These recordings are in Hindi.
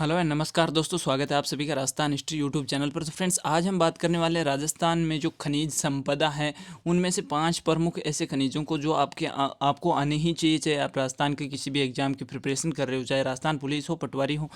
हेलो एंड नमस्कार दोस्तों, स्वागत है आप सभी का राजस्थान हिस्ट्री यूट्यूब चैनल पर। तो फ्रेंड्स, आज हम बात करने वाले हैं राजस्थान में जो खनिज संपदा है उनमें से 5 प्रमुख ऐसे खनिजों को जो आपको आने ही चाहिए, चाहे आप राजस्थान के किसी भी एग्जाम की प्रिपरेशन कर रहे हो, चाहे राजस्थान पुलिस हो, पटवारी हो।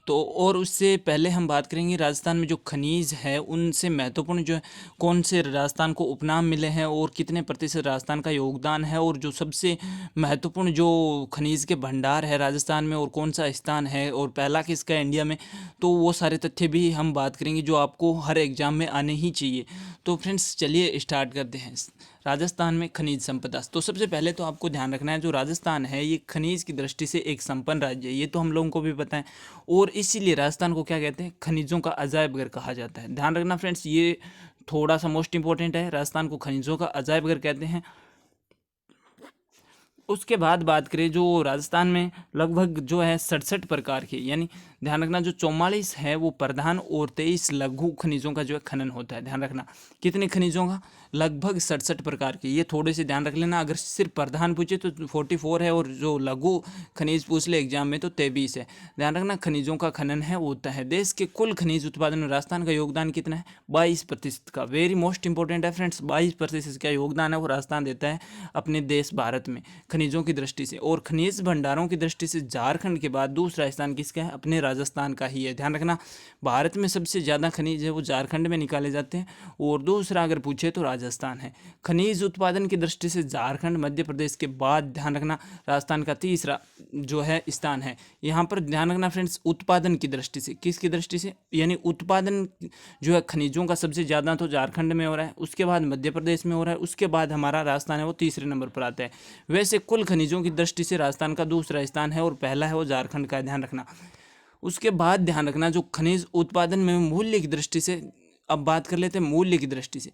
तो और उससे पहले हम बात करेंगे राजस्थान में जो खनिज है उनसे महत्वपूर्ण जो है कौन से राजस्थान को उपनाम मिले हैं और कितने प्रतिशत राजस्थान का योगदान है, और जो सबसे महत्वपूर्ण जो खनिज के भंडार है राजस्थान में और कौन सा स्थान है और पहला किसका है इंडिया में। तो वो सारे तथ्य भी हम बात करेंगे जो आपको हर एग्जाम में आने ही चाहिए। तो फ्रेंड्स, चलिए स्टार्ट करते हैं। राजस्थान में खनिज संपदा। तो सबसे पहले तो आपको ध्यान रखना है, जो राजस्थान है ये खनिज की दृष्टि से एक संपन्न राज्य है, ये तो हम लोगों को भी पता है। और इसीलिए राजस्थान को क्या कहते हैं, खनिजों का अजायब घर कहा जाता है। ध्यान रखना फ्रेंड्स, ये थोड़ा सा मोस्ट इंपॉर्टेंट है। राजस्थान को खनिजों का अजायब घर कहते हैं। उसके बाद बात करें, जो राजस्थान में लगभग जो है 67 प्रकार के, यानी ध्यान रखना जो 44 है वो प्रधान और 23 लघु खनिजों का जो है खनन होता है। ध्यान रखना कितने खनिजों का, लगभग 67 प्रकार के। ये थोड़े से ध्यान रख लेना, अगर सिर्फ प्रधान पूछे तो 44 है और जो लघु खनिज पूछ ले एग्जाम में तो 23 है। ध्यान रखना खनिजों का खनन है वो होता है। देश के कुल खनिज उत्पादन में राजस्थान का योगदान कितना है, 22% का। वेरी मोस्ट इंपॉर्टेंट है फ्रेंड्स, 22% का योगदान है वो राजस्थान देता है अपने देश भारत में खनिजों की दृष्टि से। और खनिज भंडारों की दृष्टि से झारखंड के बाद दूसरा स्थान किसका है, अपने राजस्थान का ही है। ध्यान रखना भारत में सबसे ज़्यादा खनिज है वो झारखंड में निकाले जाते हैं, और दूसरा अगर पूछे तो राजस्थान है। खनिज उत्पादन की दृष्टि से झारखंड मध्य प्रदेश के बाद ध्यान रखना राजस्थान का तीसरा जो है स्थान है। यहाँ पर ध्यान रखना फ्रेंड्स, उत्पादन की दृष्टि से, किसकी दृष्टि से, यानी उत्पादन जो है खनिजों का सबसे ज़्यादा तो झारखंड में हो रहा है, उसके बाद मध्य प्रदेश में हो रहा है, उसके बाद हमारा राजस्थान है वो तीसरे नंबर पर आता है। वैसे कुल खनिजों की दृष्टि से राजस्थान का दूसरा स्थान है और पहला है वो झारखंड का है। ध्यान रखना। उसके बाद ध्यान रखना जो खनिज उत्पादन में मूल्य की दृष्टि से, अब बात कर लेते हैं मूल्य की दृष्टि से।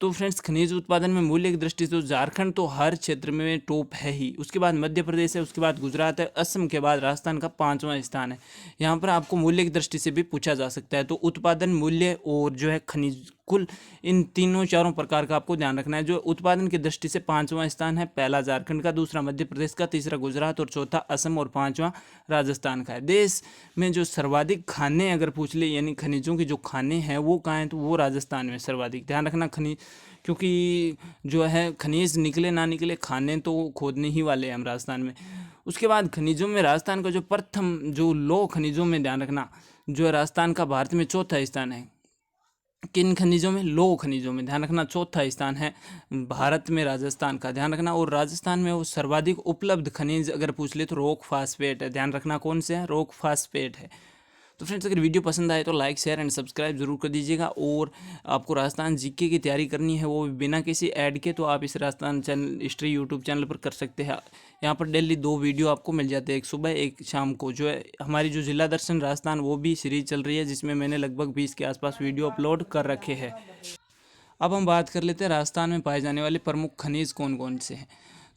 तो फ्रेंड्स, खनिज उत्पादन में मूल्य की दृष्टि से तो झारखंड तो हर क्षेत्र में टॉप है ही, उसके बाद मध्य प्रदेश है, उसके बाद गुजरात है, असम के बाद राजस्थान का 5वां स्थान है। यहाँ पर आपको मूल्य की दृष्टि से भी पूछा जा सकता है। तो उत्पादन, मूल्य और जो है खनिज, कुल इन तीनों चारों प्रकार का आपको ध्यान रखना है। जो उत्पादन की दृष्टि से 5वां स्थान है, पहला झारखंड का, दूसरा मध्य प्रदेश का, तीसरा गुजरात और चौथा असम और 5वां राजस्थान का है। देश में जो सर्वाधिक खाने अगर पूछ ले, यानी खनिजों की जो खाने हैं वो कहाँ हैं, तो वो राजस्थान में सर्वाधिक। ध्यान रखना खनिज, क्योंकि जो है खनिज निकले ना निकले खाने तो खोदने ही वाले हैं हम राजस्थान में। उसके बाद खनिजों में राजस्थान का जो प्रथम जो लो खनिजों में ध्यान रखना, जो है राजस्थान का भारत में चौथा स्थान है। किन खनिजों में, लो खनिजों में। ध्यान रखना चौथा स्थान है भारत में राजस्थान का। ध्यान रखना, और राजस्थान में वो सर्वाधिक उपलब्ध खनिज अगर पूछ ले तो रॉक फास्फेट है। ध्यान रखना कौन से है, रॉक फास्फेट है। तो फ्रेंड्स, अगर वीडियो पसंद आए तो लाइक, शेयर एंड सब्सक्राइब जरूर कर दीजिएगा। और आपको राजस्थान जीके की तैयारी करनी है वो बिना किसी ऐड के, तो आप इस Rajasthan channel history YouTube channel पर कर सकते हैं। यहाँ पर डेली 2 वीडियो आपको मिल जाते हैं, एक सुबह एक शाम को। जो है हमारी जो जिला दर्शन राजस्थान वो भी सीरीज चल रही है, जिसमें मैंने लगभग 20 के आसपास वीडियो अपलोड कर रखे हैं। अब हम बात कर लेते हैं राजस्थान में पाए जाने वाले प्रमुख खनिज कौन कौन से हैं।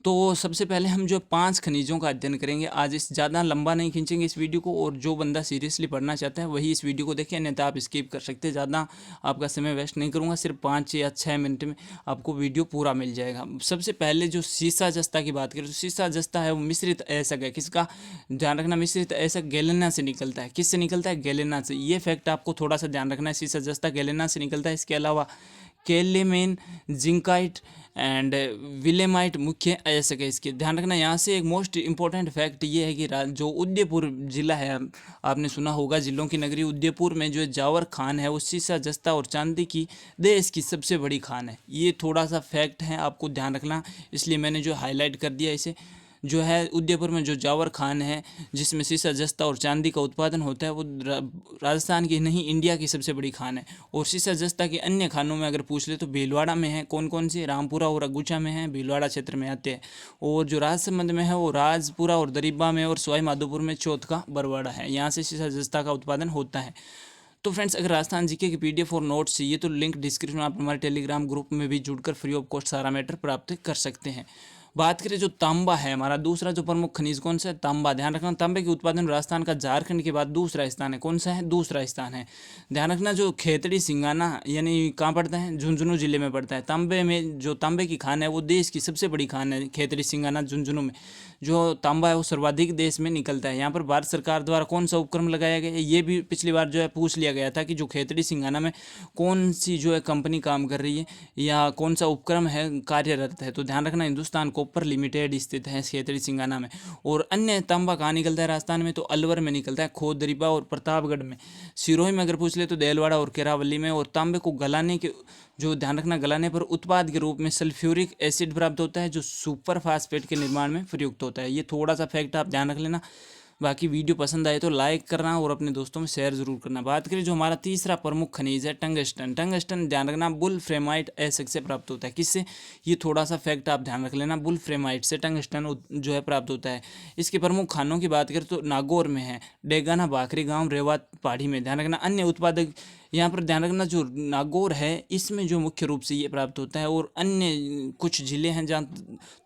तो सबसे पहले हम जो 5 खनिजों का अध्ययन करेंगे आज। इस ज़्यादा लंबा नहीं खींचेंगे इस वीडियो को, और जो बंदा सीरियसली पढ़ना चाहता है वही इस वीडियो को देखें, नहीं तो आप स्किप कर सकते हैं। ज़्यादा आपका समय वेस्ट नहीं करूँगा, सिर्फ 5 या 6 मिनट में आपको वीडियो पूरा मिल जाएगा। सबसे पहले जो सीसा जस्ता की बात करें तो सीसा जस्ता है वो मिश्रित अयस्क है। किसका, ध्यान रखना, मिश्रित अयस्क गैलेना से निकलता है। किससे निकलता है, गैलेना से। ये फैक्ट आपको थोड़ा सा ध्यान रखना है, सीसा जस्ता गैलेना से निकलता है। इसके अलावा केलेमेन, जिंकाइट एंड विलेमाइट मुख्य अयस्क है इसके। ध्यान रखना, यहाँ से एक मोस्ट इंपॉर्टेंट फैक्ट ये है कि जो उदयपुर जिला है, आपने सुना होगा जिलों की नगरी उदयपुर में जो जावर खान है वो सीसा जस्ता और चांदी की देश की सबसे बड़ी खान है। ये थोड़ा सा फैक्ट है, आपको ध्यान रखना, इसलिए मैंने जो हाईलाइट कर दिया इसे। जो है उदयपुर में जो जावर खान है जिसमें सीसा जस्ता और चांदी का उत्पादन होता है, वो राजस्थान की नहीं इंडिया की सबसे बड़ी खान है। और सीसा जस्ता की अन्य खानों में अगर पूछ ले तो भीलवाड़ा में है। कौन कौन सी, रामपुरा और अगुचा में है, भीलवाड़ा क्षेत्र में आते हैं। और जो राजसमंद में है वो राजपुरा और दरीबा में, और सवाई माधोपुर में चौथ का बरवाड़ा है। यहाँ से सीसा जस्ता का उत्पादन होता है। तो फ्रेंड्स, अगर राजस्थान जीके की पीडीएफ और नोट्स चाहिए तो लिंक डिस्क्रिप्शन में, आप हमारे टेलीग्राम ग्रुप में भी जुड़कर फ्री ऑफ कॉस्ट सारा मैटर प्राप्त कर सकते हैं। बात करें जो तांबा है, हमारा दूसरा जो प्रमुख खनिज कौन सा है, तांबा। ध्यान रखना, तांबे के उत्पादन राजस्थान का झारखंड के बाद दूसरा स्थान है। कौन सा है, दूसरा स्थान है। ध्यान रखना, जो खेतड़ी सिंगाना यानी कहाँ पड़ता है, झुंझुनू जिले में पड़ता है। तांबे में जो तांबे की खान है वो देश की सबसे बड़ी खान है, खेतड़ी सिंगाना झुंझुनू में। जो तांबा है वो सर्वाधिक देश में निकलता है। यहाँ पर भारत सरकार द्वारा कौन सा उपक्रम लगाया गया है, ये भी पिछली बार जो है पूछ लिया गया था कि जो खेतड़ी सिंगाना में कौन सी जो है कंपनी काम कर रही है या कौन सा उपक्रम है कार्यरत है। तो ध्यान रखना, हिंदुस्तान कॉपर लिमिटेड स्थित है खेतड़ी सिंगाना में। और अन्य तांबा कहाँ निकलता है राजस्थान में, तो अलवर में निकलता है, खोद दरीबा और प्रतापगढ़ में। सिरोही में अगर पूछ ले तो देलवाड़ा और केरावली में। और तांबे को गलाने के जो ध्यान रखना, गलाने पर उत्पाद के रूप में सल्फ्यूरिक एसिड प्राप्त होता है जो सुपर फास्फेट के निर्माण में प्रयुक्त होता है। ये थोड़ा सा फैक्ट आप ध्यान रख लेना। बाकी वीडियो पसंद आए तो लाइक करना और अपने दोस्तों में शेयर जरूर करना। बात करें जो हमारा तीसरा प्रमुख खनिज है टंगस्टन। टंगस्टन ध्यान रखना वुल्फ्रेमाइट एसिड से प्राप्त होता है। किससे, ये थोड़ा सा फैक्ट आप ध्यान रख लेना, वुल्फ्रेमाइट से टंगस्टन जो है प्राप्त होता है। इसके प्रमुख खानों की बात करें तो नागौर में है, डेगाना, भाखरी गाँव, रेवा पहाड़ी में। ध्यान रखना अन्य उत्पादक यहाँ पर ध्यान रखना जो नागौर है इसमें जो मुख्य रूप से ये प्राप्त होता है। और अन्य कुछ जिले हैं जहाँ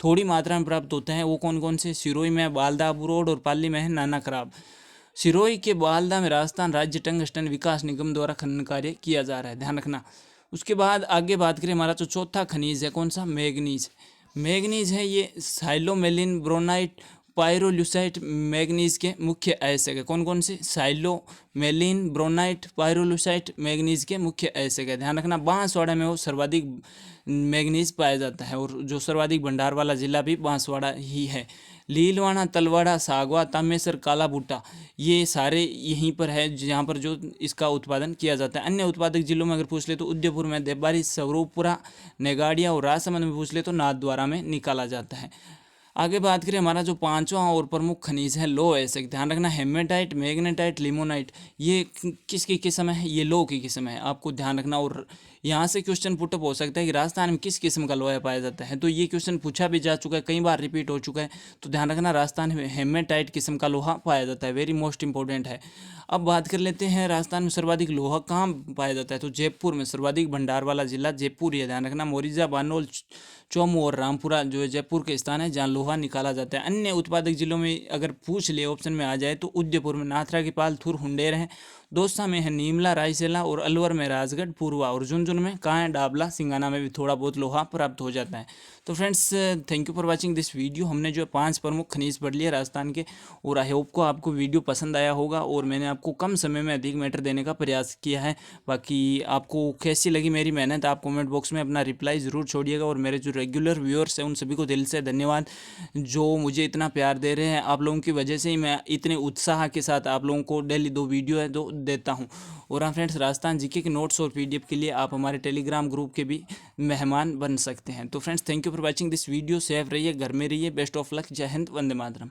थोड़ी मात्रा में प्राप्त होता है, वो कौन कौन से, सिरोही में बालदा, अबू रोड और पाली में है नाना खराब। सिरोही के बालदा में राजस्थान राज्य टंगस्टन विकास निगम द्वारा खनन कार्य किया जा रहा है, ध्यान रखना। उसके बाद आगे बात करें, हमारा जो चौथा खनिज है कौन सा, मैग्नीज। मैग्नीज है ये साइलोमेलिन, ब्रोनाइट, पायरोल्यूसाइट मैग्नीज के मुख्य अयस्क है। कौन कौन से, साइलोमेलिन, ब्रोनाइट, पायरोल्यूसाइट मैग्नीज के मुख्य अयस्क है। ध्यान रखना बांसवाड़ा में वो सर्वाधिक मैग्नीज पाया जाता है और जो सर्वाधिक भंडार वाला जिला भी बांसवाड़ा ही है। लीलवाड़ा, तलवाड़ा, सागवा, तामेसर, काला बूटा ये सारे यहीं पर है जहाँ पर जो इसका उत्पादन किया जाता है। अन्य उत्पादक जिलों में अगर पूछ ले तो उदयपुर में, देवबारी, स्वरूपपुरा, नेगाड़िया और राजसमंद में पूछ ले तो नाथद्वारा में निकाला जाता है। आगे बात करें, हमारा जो पांचवा और प्रमुख खनिज है लौह अयस्क। ध्यान रखना हेमेटाइट, मैग्नेटाइट, लिमोनाइट ये किसकी किस्म है, ये लौह की किस्म है, आपको ध्यान रखना। और यहाँ से क्वेश्चन पुटअप हो सकता है कि राजस्थान में किस किस्म का लोहा पाया जाता है, तो ये क्वेश्चन पूछा भी जा चुका है, कई बार रिपीट हो चुका है। तो ध्यान रखना राजस्थान में हेमेटाइट किस्म का लोहा पाया जाता है, वेरी मोस्ट इंपॉर्टेंट है। अब बात कर लेते हैं राजस्थान में सर्वाधिक लोहा कहाँ पाया जाता है, तो जयपुर में सर्वाधिक भंडार वाला जिला जयपुर ही है। ध्यान रखना मोरिजा, बानोल, चौमू और रामपुरा जो है जयपुर के स्थान है जहाँ लोहा निकाला जाता है। अन्य उत्पादक जिलों में अगर पूछ ले ऑप्शन में आ जाए तो उदयपुर में नाथरा की पाल, थुर, हुंडेर है, दौसा में है नीमला, रायसेला और अलवर में राजगढ़, पूर्वा और झुंझुनू में कहाँ है, डाबला, सिंगाना में भी थोड़ा बहुत लोहा प्राप्त हो जाता है। तो friends thank you for watching this video. हमने जो 5 प्रमुख खनिज पढ़ लिए राजस्थान के और आई होप को आपको वीडियो पसंद आया होगा और मैंने आपको कम समय में अधिक मैटर देने का प्रयास किया है। बाकी आपको कैसी लगी मेरी मेहनत आप कमेंट बॉक्स में अपना रिप्लाई ज़रूर छोड़िएगा। और मेरे जो रेगुलर व्यूअर्स हैं उन सभी को दिल से धन्यवाद जो मुझे इतना प्यार दे रहे हैं। आप लोगों की वजह से ही मैं इतने उत्साह के साथ आप लोगों को डेली 2 वीडियो है जो देता हूँ। और हाँ फ्रेंड्स, राजस्थान जीके के नोट्स और पीडीएफ के लिए आप हमारे टेलीग्राम ग्रुप के भी मेहमान बन सकते हैं। तो friends thank you for watching this video. Safe रहिए, घर में रहिए, बेस्ट ऑफ लक, जय हिंद, वंदे मातरम।